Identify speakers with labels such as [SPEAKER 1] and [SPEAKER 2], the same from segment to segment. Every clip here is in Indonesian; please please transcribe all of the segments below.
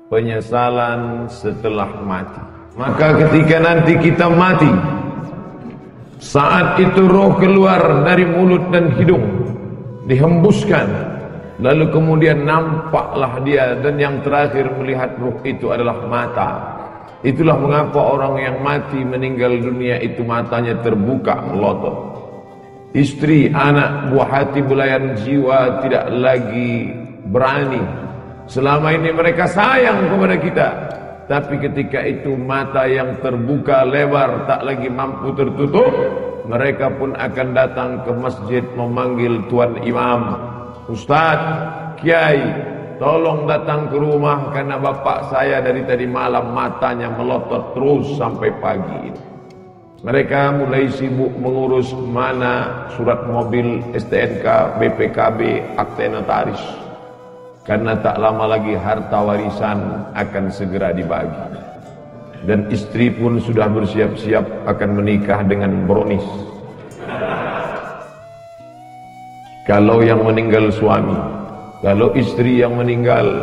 [SPEAKER 1] penyesalan setelah mati. Maka ketika nanti kita mati, saat itu roh keluar dari mulut dan hidung, dihembuskan, lalu kemudian nampaklah dia, dan yang terakhir melihat roh itu adalah mata. Itulah mengapa orang yang mati meninggal dunia itu matanya terbuka melotot. Istri, anak, buah hati, belayan jiwa tidak lagi berani. Selama ini mereka sayang kepada kita, tapi ketika itu mata yang terbuka lebar tak lagi mampu tertutup, mereka pun akan datang ke masjid memanggil tuan imam, Ustaz, Kiai, tolong datang ke rumah karena bapak saya dari tadi malam matanya melotot terus sampai pagi. Mereka mulai sibuk mengurus mana surat mobil, STNK, BPKB, akte notaris. Karena tak lama lagi harta warisan akan segera dibagi. Dan istri pun sudah bersiap-siap akan menikah dengan bronis. Kalau yang meninggal suami, kalau istri yang meninggal,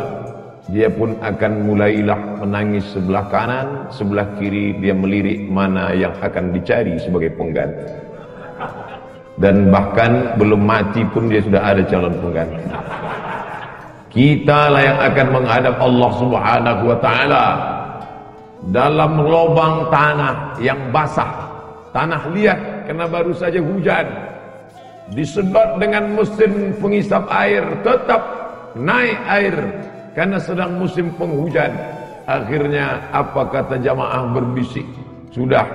[SPEAKER 1] dia pun akan mulailah menangis sebelah kanan, sebelah kiri dia melirik mana yang akan dicari sebagai pengganti. Dan bahkan belum mati pun dia sudah ada calon pengganti. Kita lah yang akan menghadap Allah Subhanahu wa taala dalam lubang tanah yang basah, tanah liat karena baru saja hujan. Disedot dengan mesin pengisap air, tetap naik air karena sedang musim penghujan. Akhirnya apa kata jamaah berbisik? Sudah,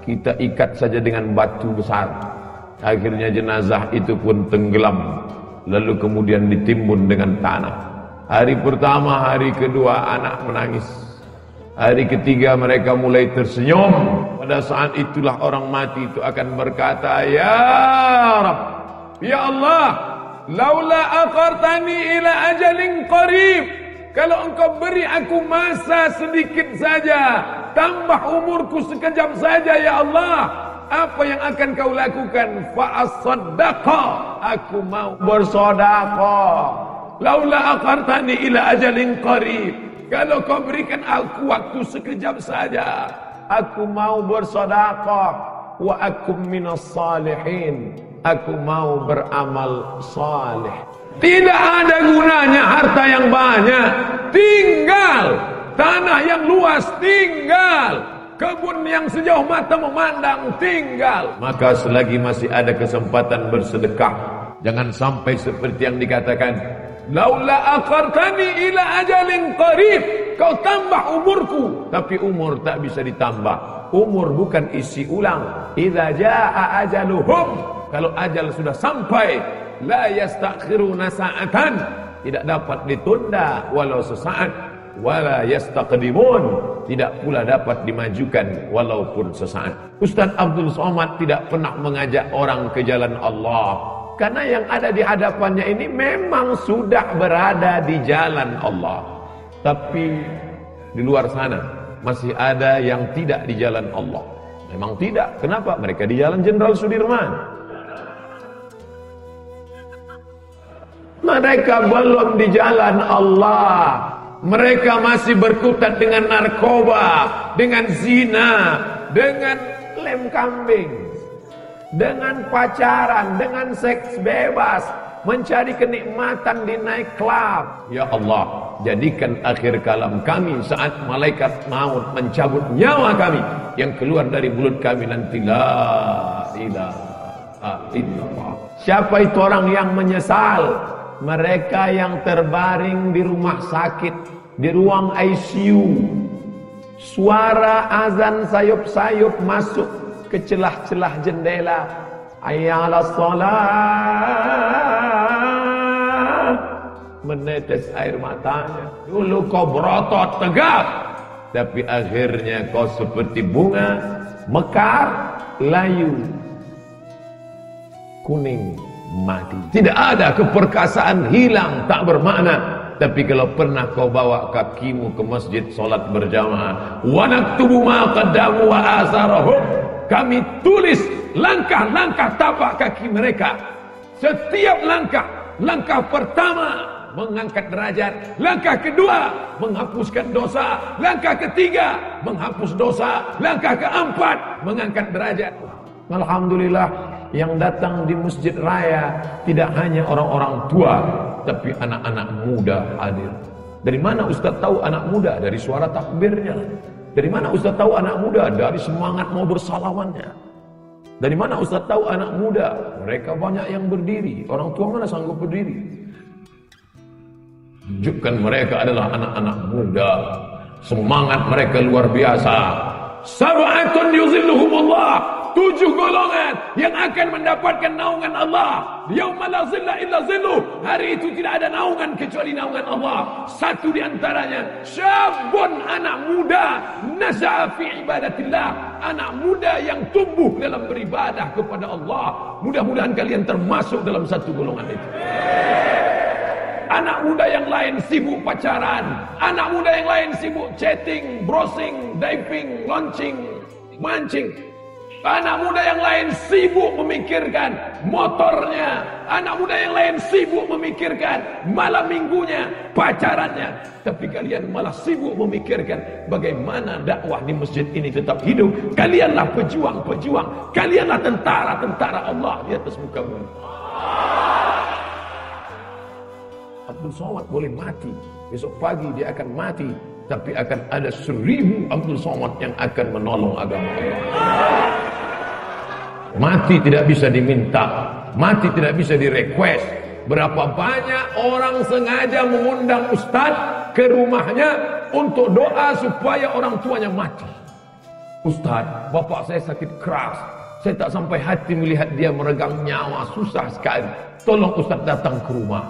[SPEAKER 1] kita ikat saja dengan batu besar. Akhirnya jenazah itu pun tenggelam, lalu kemudian ditimbun dengan tanah. Hari pertama, hari kedua anak menangis. Hari ketiga mereka mulai tersenyum. Pada saat itulah orang mati itu akan berkata, Ya Rabb, Ya Allah, laula akhartani ila ajalin qarib, kalau engkau beri aku masa sedikit saja, tambah umurku sekejap saja ya Allah, apa yang akan kau lakukan? Fa'as-saddaqa, aku mau bersedekah. Laula akhartani ila ajalin qarib, kalau kau berikan aku waktu sekejap saja, aku mau bersedekah. Wa akum minas salihin, aku mau beramal saleh. Tidak ada gunanya harta yang banyak, tinggal tanah yang luas, tinggal kebun yang sejauh mata memandang, tinggal. Maka selagi masih ada kesempatan bersedekah, jangan sampai seperti yang dikatakan, laula akhartani ila ajalin qarib, kau tambah umurku, tapi umur tak bisa ditambah. Umur bukan isi ulang. Idza jaa ajaluhum, kalau ajal sudah sampai, la yastakhiruna sa'atan, tidak dapat ditunda walau sesaat, wala yastaqdimun, tidak pula dapat dimajukan walaupun sesaat. Ustaz Abdul Somad tidak pernah mengajak orang ke jalan Allah, karena yang ada di hadapannya ini memang sudah berada di jalan Allah. Tapi di luar sana masih ada yang tidak di jalan Allah. Memang tidak. Kenapa? Mereka di jalan Jenderal Sudirman. Mereka belum di jalan Allah. Mereka masih berkutat dengan narkoba, dengan zina, dengan lem kambing, dengan pacaran, dengan seks bebas, mencari kenikmatan di night club. Ya Allah, jadikan akhir kalam kami saat malaikat maut mencabut nyawa kami, yang keluar dari mulut kami nanti la ilaha illallah. Siapa itu orang yang menyesal? Mereka yang terbaring di rumah sakit, di ruang ICU. Suara azan sayup-sayup masuk ke celah-celah jendela. Hayya 'alas shalah. Menetes air matanya. Dulu kau berotot tegak, tapi akhirnya kau seperti bunga mekar, layu, kuning, mati. Tidak ada keperkasaan hilang, tak bermakna. Tapi kalau pernah kau bawa kakimu ke masjid solat berjamaah, wa naktubu ma qaddamu wa asarahum, kami tulis langkah-langkah tapak kaki mereka. Setiap langkah, langkah pertama mengangkat derajat. Langkah kedua, menghapuskan dosa. Langkah ketiga, menghapus dosa. Langkah keempat, mengangkat derajat. Alhamdulillah, yang datang di Masjid Raya tidak hanya orang-orang tua, tapi anak-anak muda hadir. Dari mana Ustaz tahu anak muda? Dari suara takbirnya. Dari mana Ustaz tahu anak muda? Dari semangat mau bersalamannya. Dari mana Ustaz tahu anak muda? Mereka banyak yang berdiri. Orang tua mana sanggup berdiri? Tunjukkan mereka adalah anak-anak muda. Semangat mereka luar biasa. Sab'atun yuzilluhumullah. 7 golongan yang akan mendapatkan naungan Allah. Yauma la zilla illa zilluh. Hari itu tidak ada naungan kecuali naungan Allah. Satu di antaranya, syabun, anak muda, nas'a fi ibadatillah. Anak muda yang tumbuh dalam beribadah kepada Allah. Mudah-mudahan kalian termasuk dalam satu golongan itu. Anak muda yang lain sibuk pacaran. Anak muda yang lain sibuk chatting, browsing, diving, launching, mancing. Anak muda yang lain sibuk memikirkan motornya. Anak muda yang lain sibuk memikirkan malam minggunya, pacarannya. Tapi kalian malah sibuk memikirkan bagaimana dakwah di masjid ini tetap hidup. Kalianlah pejuang-pejuang. Kalianlah tentara-tentara Allah di atas muka bumi. Abdul Somad boleh mati. Besok pagi dia akan mati. Tapi akan ada 1000 Abdul Somad yang akan menolong agama Allah. Mati tidak bisa diminta, mati tidak bisa direquest. Berapa banyak orang sengaja mengundang ustaz ke rumahnya untuk doa supaya orang tuanya mati. Ustaz, bapak saya sakit keras, saya tak sampai hati melihat dia meregang nyawa, susah sekali. Tolong ustaz datang ke rumah.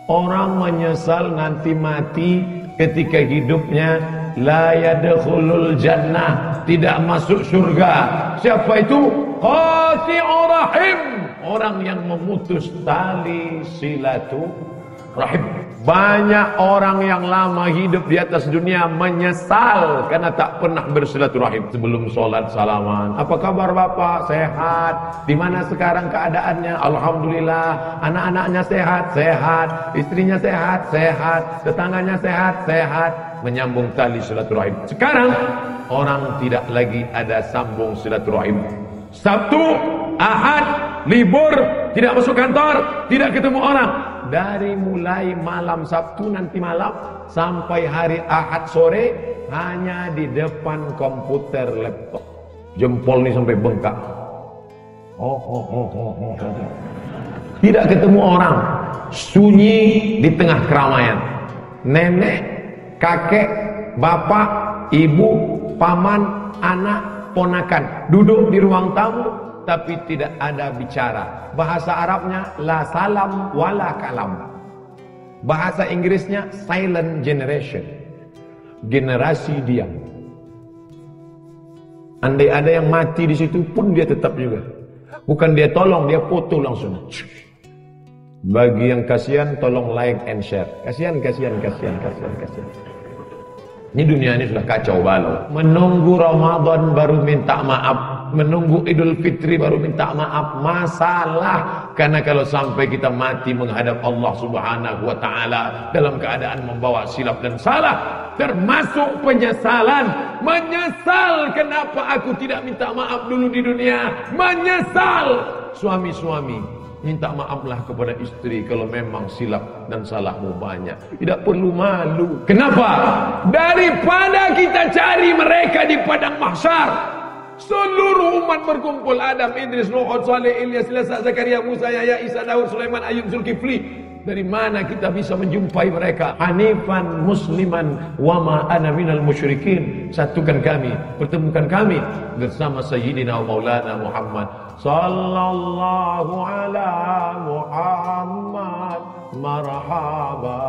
[SPEAKER 1] Orang menyesal nanti mati ketika hidupnya la yadkhulul jannah, tidak masuk surga. Siapa itu? Qati'ur rahim, orang yang memutus tali silaturahim. Banyak orang yang lama hidup di atas dunia menyesal karena tak pernah bersilaturahim. Sebelum sholat salaman, apa kabar bapak? Sehat? Di mana sekarang keadaannya? Alhamdulillah. Anak-anaknya sehat? Sehat. Istrinya sehat? Sehat. Tetangganya sehat? Sehat. Menyambung tali silaturahim. Sekarang orang tidak lagi ada sambung silaturahim. Sabtu, Ahad, libur, tidak masuk kantor, tidak ketemu orang. Dari mulai malam Sabtu nanti malam sampai hari Ahad sore hanya di depan komputer laptop. Jempol ini sampai bengkak. Tidak ketemu orang. Sunyi di tengah keramaian. Nenek, kakek, bapak, ibu, paman, anak, ponakan duduk di ruang tamu tapi tidak ada bicara. Bahasa Arabnya la salam wala kalam. Bahasa Inggrisnya silent generation, generasi diam. Andai ada yang mati di situ pun dia tetap juga. Bukan dia tolong, dia foto langsung. Bagi yang kasihan tolong like and share. Kasihan. Ini dunia ini sudah kacau balau. Menunggu Ramadan baru minta maaf, menunggu Idul Fitri baru minta maaf. Masalah. Karena kalau sampai kita mati menghadap Allah Subhanahu wa taala dalam keadaan membawa silap dan salah, termasuk penyesalan. Menyesal kenapa aku tidak minta maaf dulu di dunia. Menyesal. Suami-suami, minta maaflah kepada istri kalau memang silap dan salahmu banyak. Tidak perlu malu. Kenapa? Daripada kita cari mereka di padang mahsyar, seluruh umat berkumpul, Adam, Idris, Nuh, Saleh, Ilyas, Ilasa, Zakaria, Musa, Yahya, Isa, Daud, Sulaiman, Ayub, Zulkifli. Dari mana kita bisa menjumpai mereka? Hanifan musliman wa ma ana minal musyrikin. Satukan kami, pertemukan kami bersama Sayyidina Maulana Muhammad sallallahu ala Muhammad marhaba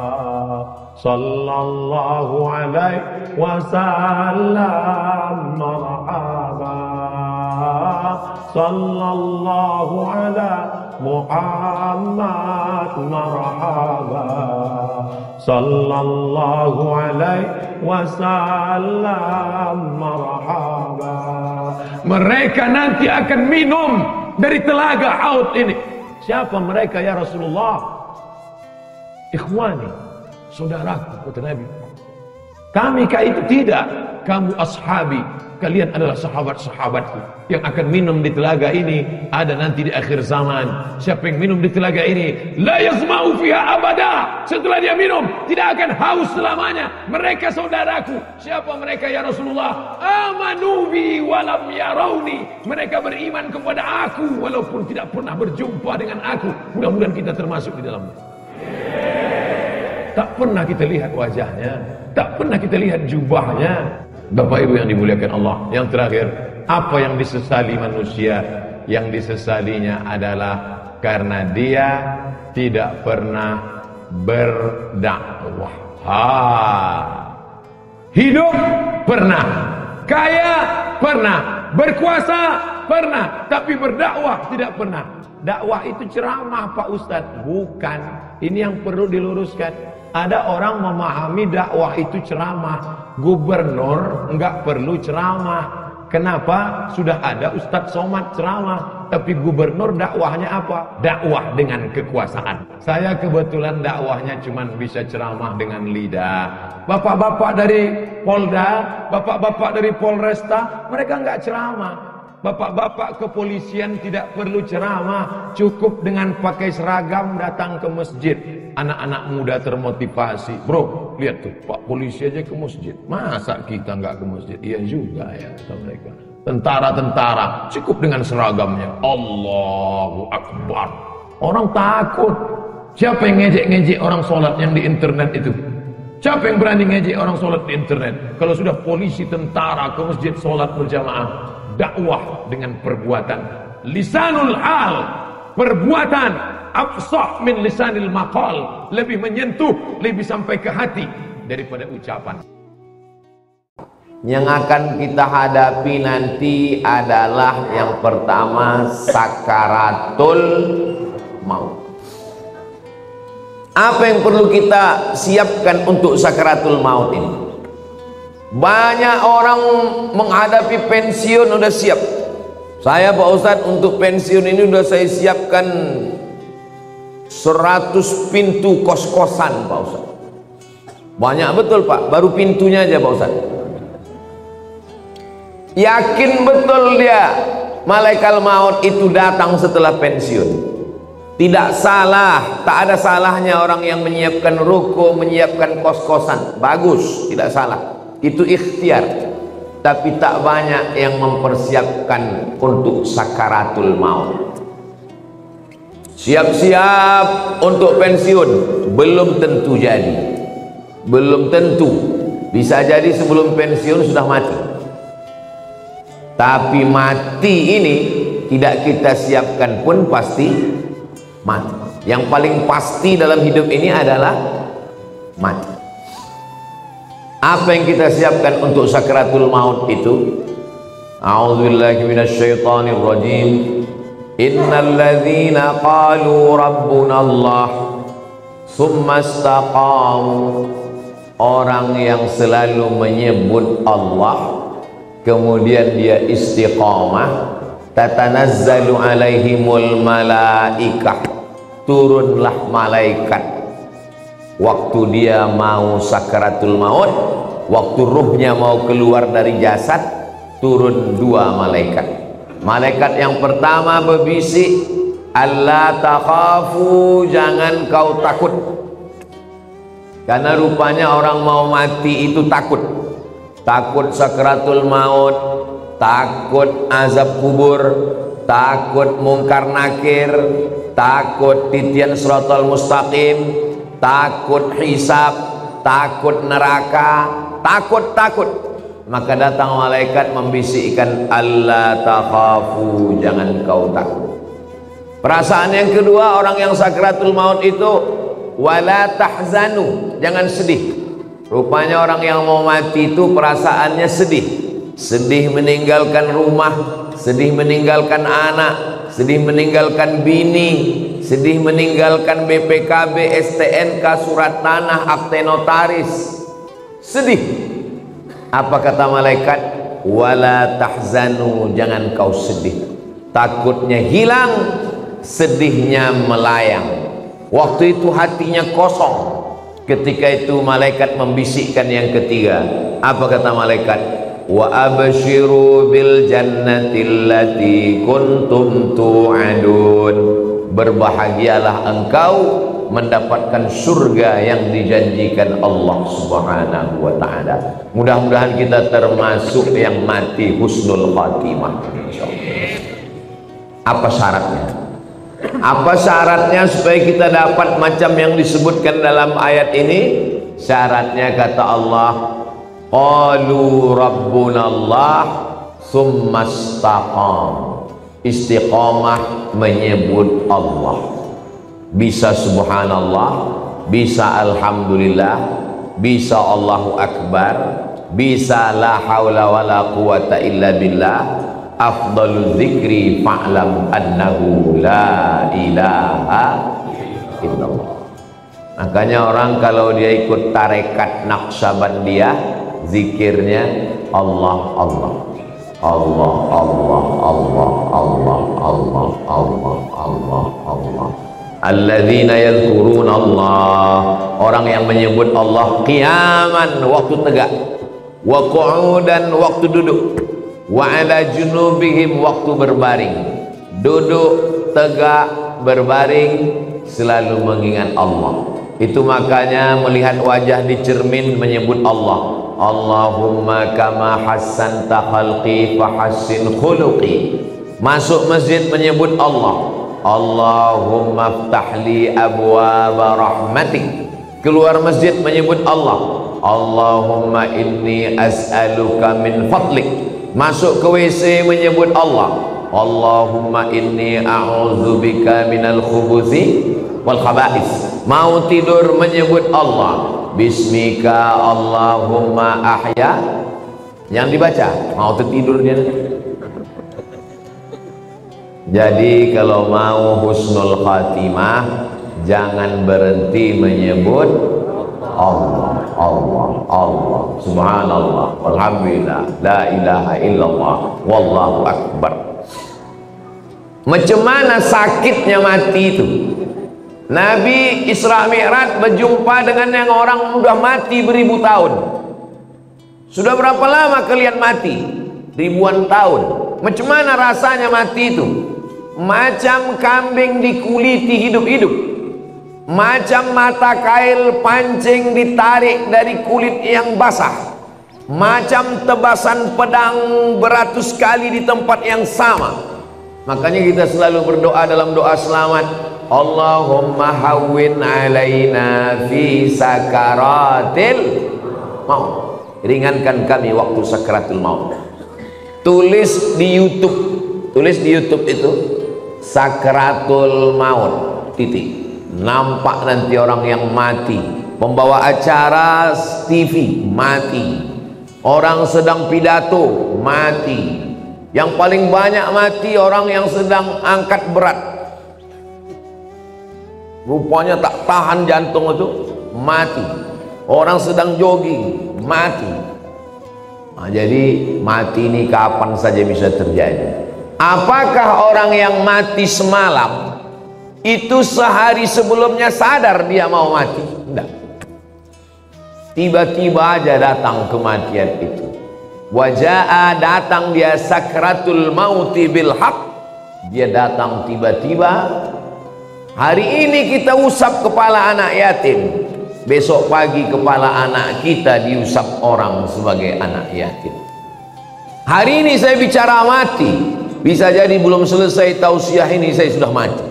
[SPEAKER 1] sallallahu alaihi wasallam marhaba sallallahu ala Muhammad marhaba sallallahu alaihi wasallam marhaba. Mereka nanti akan minum dari telaga Haud ini. Siapa mereka ya Rasulullah? Ikhwani, saudaraku, kata Nabi. Kami kah itu? Tidak. Kamu ashabi, kalian adalah sahabat-sahabatku yang akan minum di telaga ini. Ada nanti di akhir zaman, siapa yang minum di telaga ini, la yazma'u fiha abada. Setelah dia minum, tidak akan haus selamanya. Mereka saudaraku. Siapa mereka ya Rasulullah? Amanu bi walam yarawni. Mereka beriman kepada aku walaupun tidak pernah berjumpa dengan aku. Mudah-mudahan kita termasuk di dalamnya. Tak pernah kita lihat wajahnya, tak pernah kita lihat jubahnya. Bapak Ibu yang dimuliakan Allah. Yang terakhir, apa yang disesali manusia? Yang disesalinya adalah karena dia tidak pernah berdakwah. Hidup pernah, kaya pernah, berkuasa pernah, tapi berdakwah tidak pernah. Dakwah itu ceramah Pak Ustadz? Bukan. Ini yang perlu diluruskan. Ada orang memahami dakwah itu ceramah. Gubernur enggak perlu ceramah. Kenapa? Sudah ada Ustadz Somad ceramah. Tapi gubernur dakwahnya apa? Dakwah dengan kekuasaan. Saya kebetulan dakwahnya cuma bisa ceramah dengan lidah. Bapak-bapak dari Polda, bapak-bapak dari Polresta, mereka enggak ceramah. Bapak-bapak kepolisian tidak perlu ceramah, cukup dengan pakai seragam datang ke masjid. Anak-anak muda termotivasi. Bro, lihat tuh, Pak polisi aja ke masjid. Masa kita nggak ke masjid? Iya juga ya, kata mereka. Tentara-tentara cukup dengan seragamnya. Allahu Akbar. Orang takut. Siapa yang ngejek-ngejek orang sholat yang di internet itu? Siapa yang berani ngejek orang sholat di internet? Kalau sudah polisi, tentara ke masjid sholat berjamaah. Dakwah dengan perbuatan. Lisanul hal, perbuatan afsah min lisanil maqal, lebih menyentuh, lebih sampai ke hati daripada ucapan.
[SPEAKER 2] Yang akan kita hadapi nanti adalah yang pertama, sakaratul maut. Apa yang perlu kita siapkan untuk sakaratul maut ini? Banyak orang menghadapi pensiun udah siap. Saya Pak Ustadz untuk pensiun ini udah saya siapkan 100 pintu kos-kosan Pak Ustadz. Banyak betul Pak, baru pintunya aja Pak Ustadz. Yakin betul dia malaikat maut itu datang setelah pensiun. Tidak salah, tak ada salahnya orang yang menyiapkan ruko, menyiapkan kos-kosan. Bagus, tidak salah. Itu ikhtiar. Tapi tak banyak yang mempersiapkan untuk sakaratul maut. Siap-siap untuk pensiun, belum tentu jadi. Belum tentu. Bisa jadi sebelum pensiun sudah mati. Tapi mati ini tidak kita siapkan pun pasti mati. Yang paling pasti dalam hidup ini adalah mati. Apa yang kita siapkan untuk sakaratul maut itu? A'udzubillahi minasyaitonir rajim. Innal ladzina qalu rabbuna Allah tsumma istaqamu. Orang yang selalu menyebut Allah kemudian dia istiqamah, tatanazzalu alaihimul malaikah, turunlah malaikat waktu dia mau sakaratul maut, waktu ruhnya mau keluar dari jasad, turun dua malaikat. Malaikat yang pertama berbisik, alla takhafu, jangan kau takut. Karena rupanya orang mau mati itu takut. Takut sakaratul maut, takut azab kubur, takut mungkar nakir, takut titian siratal mustaqim, takut hisab, takut neraka, takut. Maka datang malaikat membisikkan, alla takhafu, jangan kau takut. Perasaan yang kedua orang yang sakaratul maut itu, wala tahzanu, jangan sedih. Rupanya orang yang mau mati itu perasaannya sedih. Sedih meninggalkan rumah, sedih meninggalkan anak, sedih meninggalkan bini, sedih meninggalkan BPKB, STNK, surat tanah, akte notaris. Sedih. Apa kata malaikat? Wala tahzanu, jangan kau sedih. Takutnya hilang, sedihnya melayang. Waktu itu hatinya kosong. Ketika itu malaikat membisikkan yang ketiga. Apa kata malaikat? Wa abshiru bil jannati allati kuntum tu'adun. Berbahagialah engkau mendapatkan surga yang dijanjikan Allah Subhanahu wa taala. Mudah-mudahan kita termasuk yang mati husnul khatimah insyaallah. Apa syaratnya? Apa syaratnya supaya kita dapat macam yang disebutkan dalam ayat ini? Syaratnya kata Allah, qalu rabbunallah tsumma istaqam. Istiqamah menyebut Allah. Bisa subhanallah, bisa alhamdulillah, bisa Allahu akbar, bisa la haula wala quwata illa billah. Afdalul dzikri fa'lam annahu la ilaha illallah. Makanya orang kalau dia ikut tarekat Naqsabandiyah, zikirnya Allah Allah Allah Allah Allah Allah Allah Allah Allah Allah. Alladzina yadhkuruna Allah, orang yang menyebut Allah qiyaman, waktu tegak, wa qu'udan, waktu duduk, wa ala junubihim, waktu berbaring. Duduk, tegak, berbaring, selalu mengingat Allah. Itu makanya melihat wajah di cermin menyebut Allah. Allahumma kama hassanta khalqi fahassin khuluqi. Masuk masjid menyebut Allah. Allahumma ftahli abwaaba rahmatik. Keluar masjid menyebut Allah. Allahumma inni as'aluka min fadlik. Masuk ke WC menyebut Allah. Allahumma inni a'udzubika minal khubuthi wal khaba'is. Mau tidur menyebut Allah. Bismika Allahumma ahya. Yang dibaca mau tertidur dia. Jadi kalau mau husnul khatimah, jangan berhenti menyebut Allah, Allah, Allah, subhanallah, walhamdulillah, la ilaha illallah, wallahu akbar. Macam mana sakitnya mati itu? Nabi Isra Mi'raj berjumpa dengan yang orang sudah mati beribu tahun. Sudah berapa lama kalian mati? Ribuan tahun. Macam mana rasanya mati itu? Macam kambing dikuliti hidup-hidup, macam mata kail pancing ditarik dari kulit yang basah, macam tebasan pedang beratus kali di tempat yang sama. Makanya kita selalu berdoa dalam doa selamat, Allahumma hawwin alaina fi sakaratil maut. Ringankan kami waktu sakaratul maut. Tulis di YouTube itu Sakratul Maut titik. Nampak nanti orang yang mati, pembawa acara TV mati, orang sedang pidato mati, yang paling banyak mati orang yang sedang angkat berat, rupanya tak tahan jantung itu mati, orang sedang jogging mati. Nah, jadi mati ini kapan saja bisa terjadi. Apakah orang yang mati semalam itu sehari sebelumnya sadar dia mau mati? Tidak. Tiba-tiba aja datang kematian itu. Wajaa, datang dia sakratul mauti bil haq. Dia datang tiba-tiba. Hari ini kita usap kepala anak yatim, besok pagi kepala anak kita diusap orang sebagai anak yatim. Hari ini saya bicara mati, bisa jadi belum selesai tausiah ini saya sudah mati.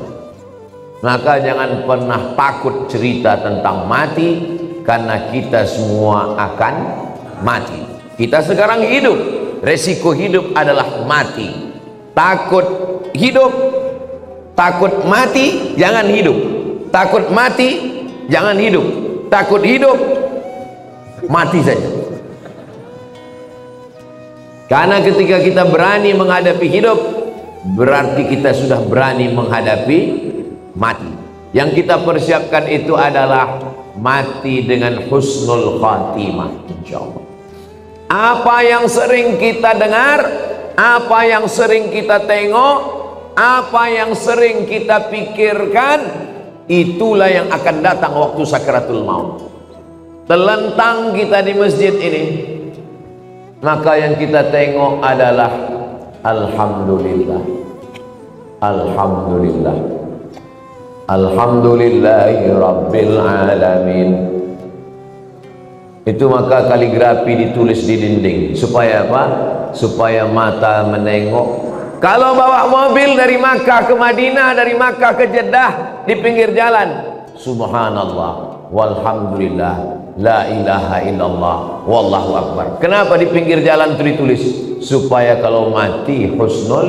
[SPEAKER 2] Maka jangan pernah takut cerita tentang mati, karena kita semua akan mati. Kita sekarang hidup, resiko hidup adalah mati. Takut hidup, takut mati, jangan hidup. Takut mati, jangan hidup. Takut hidup, mati saja. Karena ketika kita berani menghadapi hidup, berarti kita sudah berani menghadapi mati. Yang kita persiapkan itu adalah mati dengan husnul khatimah, insyaallah. Apa yang sering kita dengar, apa yang sering kita tengok, apa yang sering kita pikirkan, itulah yang akan datang waktu sakaratul maut. Terlentang kita di masjid ini, maka yang kita tengok adalah alhamdulillah, alhamdulillah, alhamdulillahi rabbil alamin. Itu maka kaligrafi ditulis di dinding supaya apa? Supaya mata menengok. Kalau bawa mobil dari Makkah ke Madinah, dari Makkah ke Jeddah, di pinggir jalan, subhanallah walhamdulillah la ilaha illallah wallahu akbar. Kenapa di pinggir jalan itu ditulis? Supaya kalau mati husnul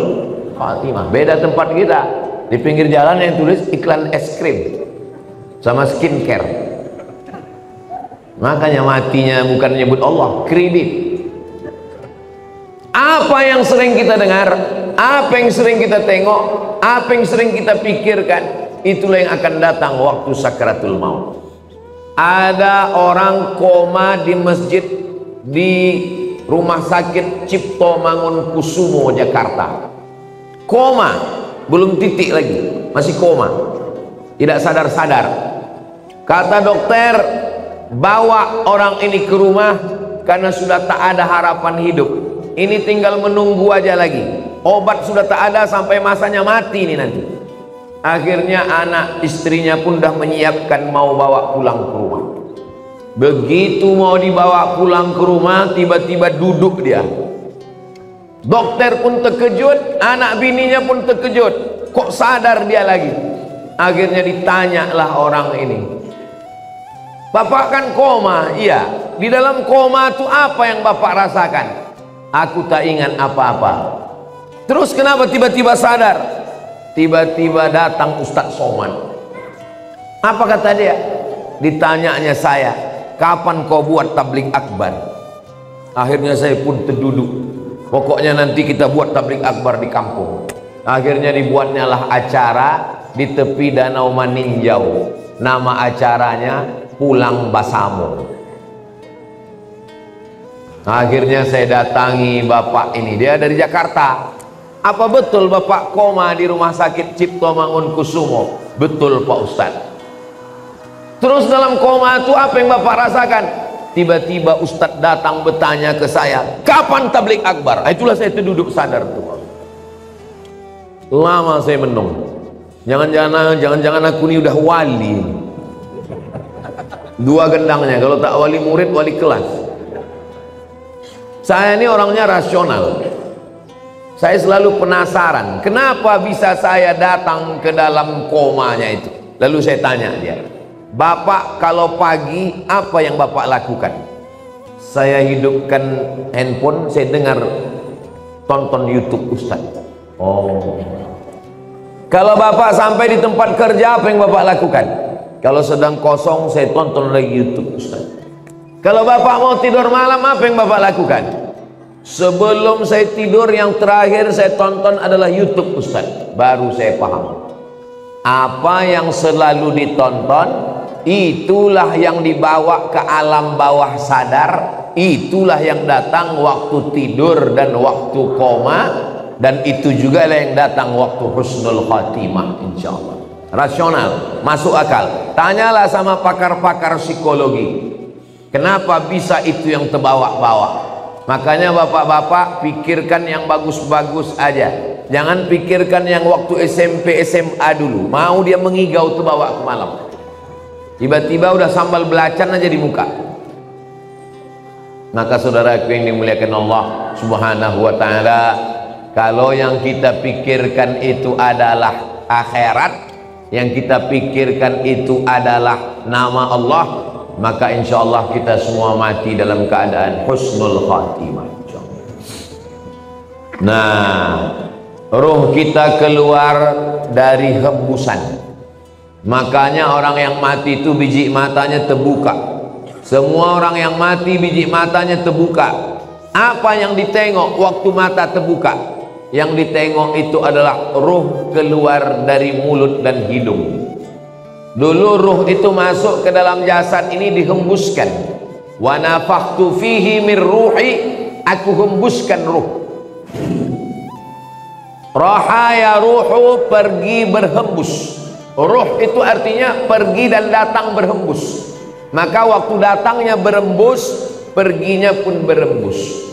[SPEAKER 2] khatimah. Beda tempat kita, di pinggir jalan yang tulis iklan es krim sama skincare. Makanya matinya bukan menyebut Allah, kredit. Apa yang sering kita dengar, apa yang sering kita tengok, apa yang sering kita pikirkan, itulah yang akan datang waktu sakaratul maut. Ada orang koma di masjid di Rumah Sakit Cipto Mangunkusumo Jakarta. Koma, belum titik lagi, masih koma, tidak sadar-sadar. Kata dokter, bawa orang ini ke rumah karena sudah tak ada harapan hidup. Ini tinggal menunggu aja lagi. Obat sudah tak ada sampai masanya mati ini nanti. Akhirnya anak istrinya pun dah menyiapkan mau bawa pulang ke rumah. Begitu mau dibawa pulang ke rumah, tiba-tiba duduk dia. Dokter pun terkejut, anak bininya pun terkejut. Kok sadar dia lagi? Akhirnya ditanyalah orang ini, Bapak kan koma? Iya. Di dalam koma itu apa yang Bapak rasakan? Aku tak ingat apa-apa. Terus kenapa tiba-tiba sadar? Tiba-tiba datang Ustadz Somad. Apa kata dia? Ditanyanya saya, kapan kau buat tabligh akbar? Akhirnya saya pun terduduk. Pokoknya nanti kita buat tabligh akbar di kampung. Akhirnya dibuatnya lah acara di tepi Danau Maninjau. Nama acaranya Pulang Basamo. Akhirnya saya datangi bapak ini, dia dari Jakarta. Apa betul bapak koma di Rumah Sakit Cipto Mangunkusumo? Betul Pak Ustadz. Terus dalam koma itu apa yang bapak rasakan? Tiba-tiba Ustadz datang bertanya ke saya, kapan tabligh akbar? Itulah saya terduduk sadar tuh. Lama saya menung. Jangan-jangan aku ini udah wali. Dua gendangnya, kalau tak wali murid, wali kelas. Saya ini orangnya rasional. Saya selalu penasaran, kenapa bisa saya datang ke dalam komanya itu. Lalu saya tanya dia, Bapak kalau pagi apa yang Bapak lakukan? Saya hidupkan handphone, saya dengar tonton YouTube Ustaz. Oh. Kalau Bapak sampai di tempat kerja apa yang Bapak lakukan? Kalau sedang kosong saya tonton lagi YouTube Ustaz. Kalau Bapak mau tidur malam apa yang Bapak lakukan? Sebelum saya tidur yang terakhir saya tonton adalah YouTube Ustaz. Baru saya paham. Apa yang selalu ditonton, itulah yang dibawa ke alam bawah sadar. Itulah yang datang waktu tidur dan waktu koma. Dan itu juga yang datang waktu husnul khatimah insyaallah. Rasional, masuk akal. Tanyalah sama pakar-pakar psikologi, kenapa bisa itu yang terbawa-bawa. Makanya bapak-bapak pikirkan yang bagus-bagus aja. Jangan pikirkan yang waktu SMP SMA dulu. Mau dia mengigau terbawa ke malam. Tiba-tiba udah sambal belacan aja di muka. Maka saudaraku yang dimuliakan Allah Subhanahu wa ta'ala, kalau yang kita pikirkan itu adalah akhirat, yang kita pikirkan itu adalah nama Allah, maka insya Allah kita semua mati dalam keadaan husnul khatimah. Nah, ruh kita keluar dari hembusan. Makanya orang yang mati itu biji matanya terbuka. Semua orang yang mati biji matanya terbuka. Apa yang ditengok waktu mata terbuka? Yang ditengok itu adalah ruh keluar dari mulut dan hidung. Dulu ruh itu masuk ke dalam jasad ini dihembuskan. Wa nafakhtu fihi min ruhi, aku hembuskan ruh. Raha ya ruhu, pergi berhembus. Ruh itu artinya pergi dan datang berhembus. Maka waktu datangnya berembus, perginya pun berembus.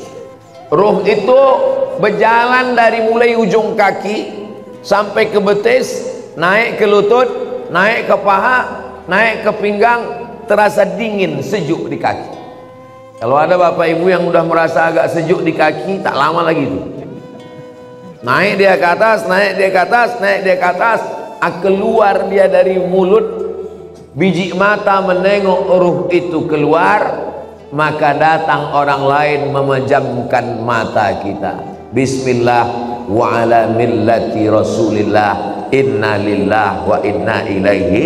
[SPEAKER 2] Ruh itu berjalan dari mulai ujung kaki sampai ke betis, naik ke lutut, naik ke paha, naik ke pinggang, terasa dingin, sejuk di kaki. Kalau ada bapak ibu yang udah merasa agak sejuk di kaki, tak lama lagi itu. Naik dia ke atas, naik dia ke atas, naik dia ke atas, keluar dia dari mulut, biji mata menengok ruh itu keluar, maka datang orang lain memejamkan mata kita. Bismillah wa ala millati Rasulillah, inna lillah wa inna ilaihi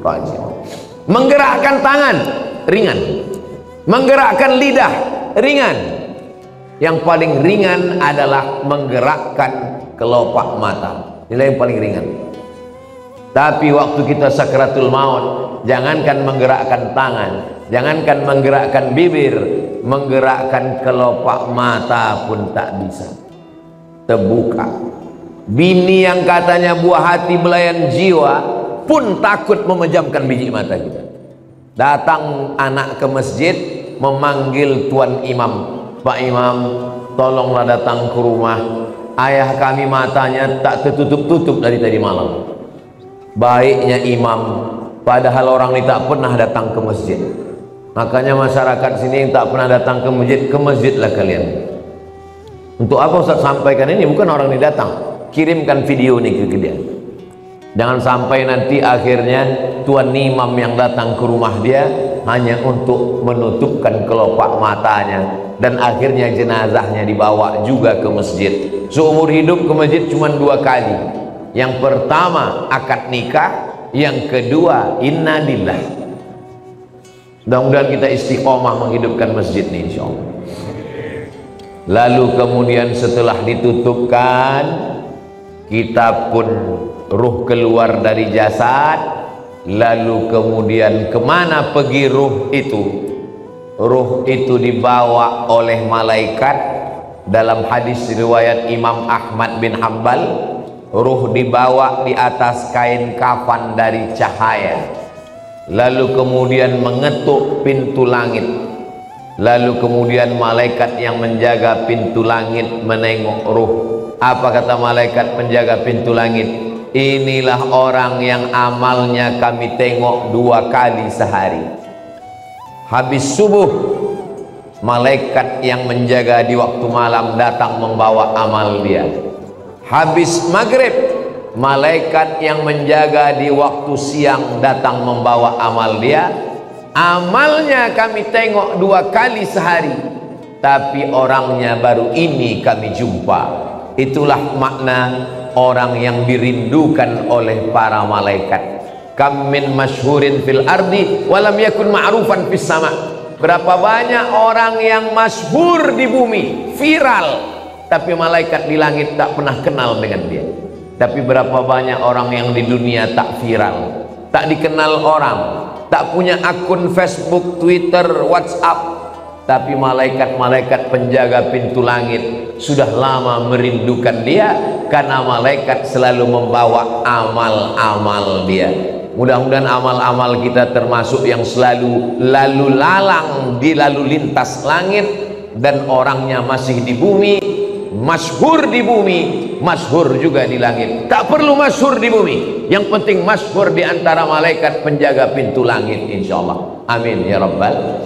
[SPEAKER 2] raji'un. Menggerakkan tangan ringan, menggerakkan lidah ringan. Yang paling ringan adalah menggerakkan kelopak mata. Inilah yang paling ringan. Tapi waktu kita sakratul maut, jangankan menggerakkan tangan, jangankan menggerakkan bibir, menggerakkan kelopak mata pun tak bisa. Terbuka. Bini yang katanya buah hati belayan jiwa pun takut memejamkan biji mata kita. Datang anak ke masjid memanggil tuan imam, Pak Imam, tolonglah datang ke rumah. Ayah kami matanya tak tertutup-tutup dari tadi malam. Baiknya imam, padahal orang ini tak pernah datang ke masjid. Makanya masyarakat sini yang tak pernah datang ke masjidlah kalian. Untuk apa Ustaz sampaikan ini? Bukan orang ini datang, kirimkan video ini ke dia. Jangan sampai nanti akhirnya tuan imam yang datang ke rumah dia hanya untuk menutupkan kelopak matanya, dan akhirnya jenazahnya dibawa juga ke masjid. Seumur hidup ke masjid cuma 2 kali. Yang pertama akad nikah, yang kedua inna lillah. Mudah-mudahan kita istiqomah menghidupkan masjid ini insyaallah. Lalu kemudian setelah ditutupkan, kita pun ruh keluar dari jasad. Lalu kemudian kemana pergi ruh itu? Ruh itu dibawa oleh malaikat. Dalam hadis riwayat Imam Ahmad bin Hanbal, ruh dibawa di atas kain kafan dari cahaya. Lalu kemudian mengetuk pintu langit. Lalu kemudian malaikat yang menjaga pintu langit menengok ruh. Apa kata malaikat penjaga pintu langit? Inilah orang yang amalnya kami tengok 2 kali sehari. Habis subuh, malaikat yang menjaga di waktu malam datang membawa amal dia. Habis maghrib, malaikat yang menjaga di waktu siang datang membawa amal dia. Amalnya kami tengok 2 kali sehari, tapi orangnya baru ini kami jumpa. Itulah makna orang yang dirindukan oleh para malaikat. Kam min masyhurin fil ardi walam yakun ma'rufan fis sama. Berapa banyak orang yang masyhur di bumi, viral, tapi malaikat di langit tak pernah kenal dengan dia. Tapi berapa banyak orang yang di dunia tak viral, tak dikenal orang, tak punya akun Facebook, Twitter, WhatsApp, tapi malaikat-malaikat penjaga pintu langit sudah lama merindukan dia, karena malaikat selalu membawa amal-amal dia. Mudah-mudahan amal-amal kita termasuk yang selalu lalu lalang di lalu lintas langit, dan orangnya masih di bumi, masyhur di bumi, masyhur juga di langit. Tak perlu masyhur di bumi, yang penting masyhur di antara malaikat penjaga pintu langit insyaallah. Amin ya rabbal